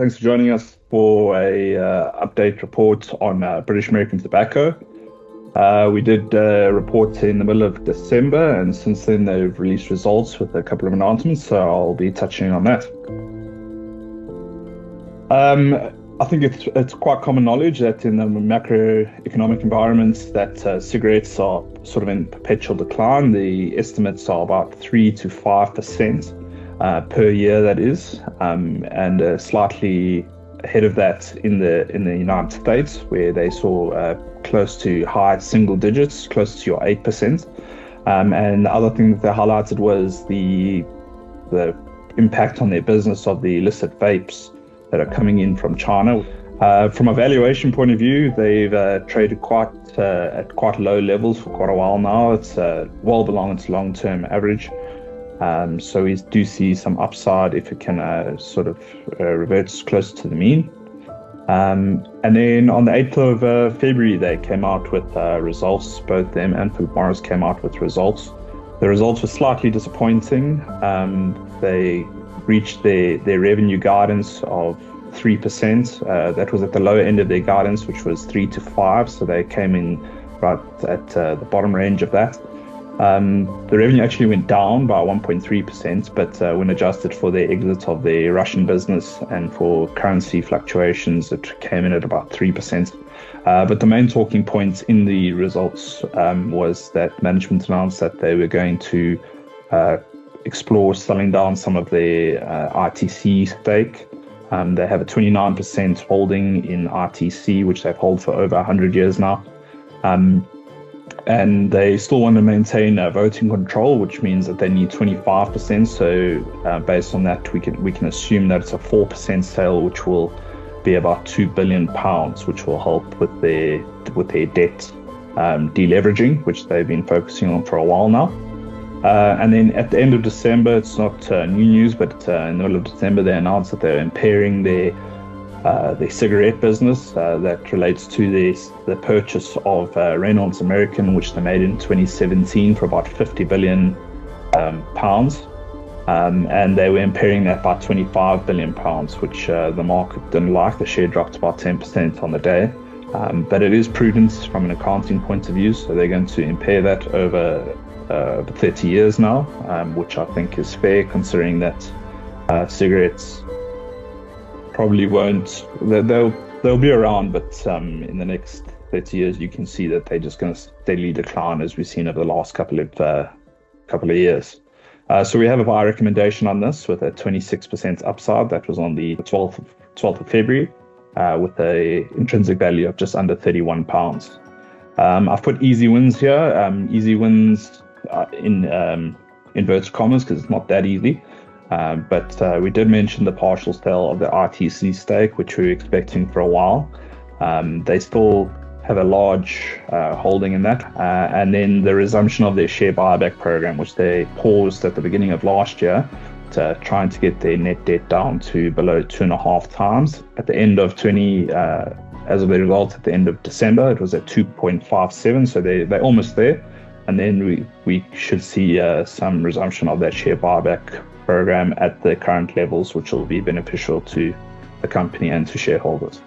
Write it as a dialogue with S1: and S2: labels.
S1: Thanks for joining us for a update report on British American Tobacco. We did reports in the middle of December, and since then they've released results with a couple of announcements, so I'll be touching on that. I think it's quite common knowledge that in the macroeconomic environments that cigarettes are sort of in perpetual decline. The estimates are about 3 to 5% per year, that is, and slightly ahead of that in the United States, where they saw close to high single digits, close to your 8%. And the other thing that they highlighted was the impact on their business of the illicit vapes that are coming in from China. From a valuation point of view, they've traded at quite low levels for quite a while now. It's well below its long-term average. So we do see some upside if it can sort of reverts close to the mean. And then on the 8th of February, they came out with results. Both them and Philip Morris came out with results. The results were slightly disappointing. They reached their revenue guidance of 3%. That was at the lower end of their guidance, which was 3 to 5. So they came in right at the bottom range of that. The revenue actually went down by 1.3%, but when adjusted for the exit of the Russian business and for currency fluctuations, it came in at about 3%. But the main talking point in the results was that management announced that they were going to explore selling down some of their RTC stake. They have a 29% holding in RTC, which they've held for over 100 years now. And they still want to maintain voting control, which means that they need 25%. So based on that, we can assume that it's a 4% sale, which will be about £2 billion, which will help with their debt deleveraging, which they've been focusing on for a while now. And then at the end of December, it's not new news, but in the middle of December, they announced that they're impairing their cigarette business that relates to the purchase of Reynolds American, which they made in 2017 for about £50 billion, and they were impairing that by £25 billion, which the market didn't like. The share dropped about 10% on the day, but it is prudent from an accounting point of view, so they're going to impair that over 30 years now, which I think is fair, considering that cigarettes probably won't. They'll be around, but in the next 30 years, you can see that they're just going to steadily decline, as we've seen over the last couple of years. So we have a buy recommendation on this with a 26% upside. That was on the 12th of February, with a intrinsic value of just under £31. I've put easy wins here. Easy wins in inverted commas, because it's not that easy. But we did mention the partial sale of the RTC stake, which we were expecting for a while. They still have a large holding in that. And then the resumption of their share buyback program, which they paused at the beginning of last year, trying to get their net debt down to below 2.5 times. At the end of as of the results at the end of December, it was at 2.57, so they're almost there. And then we should see some resumption of that share buyback program at the current levels, which will be beneficial to the company and to shareholders.